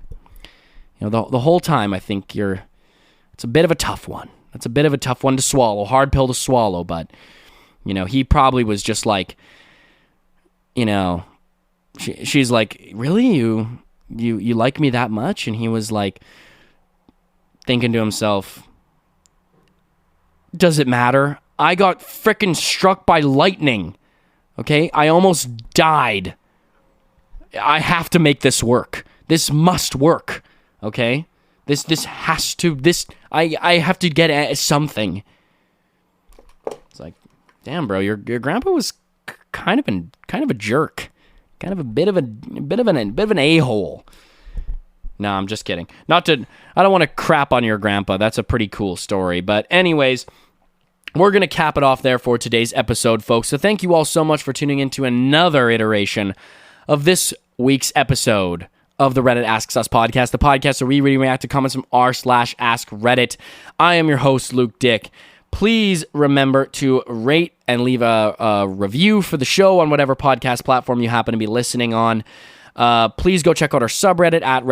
You know, the whole time I think it's a bit of a tough one. It's a bit of a tough one to swallow, hard pill to swallow, but, you know, he probably was just like, you know, she's like, really? You like me that much? And he was like, thinking to himself, does it matter? I got frickin' struck by lightning. Okay? I almost died. I have to make this work. This must work. Okay? This has to, I have to get at something. It's like, damn, bro, your grandpa was kind of a jerk. Kind of a bit of an a-hole. No, I'm just kidding. I don't want to crap on your grandpa. That's a pretty cool story. But anyways, we're going to cap it off there for today's episode, folks. So thank you all so much for tuning into another iteration of this week's episode of the Reddit Asks Us podcast, the podcast where we read and react to comments from r/AskReddit. I am your host, Luke Dick. Please remember to rate and leave a review for the show on whatever podcast platform you happen to be listening on. Please go check out our subreddit at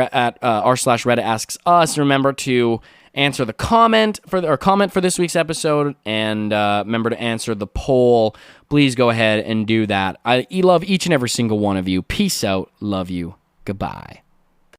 r/Reddit Asks Us. Remember to answer the comment for this week's episode, and remember to answer the poll. Please go ahead and do that. I love each and every single one of you. Peace out. Love you. Goodbye.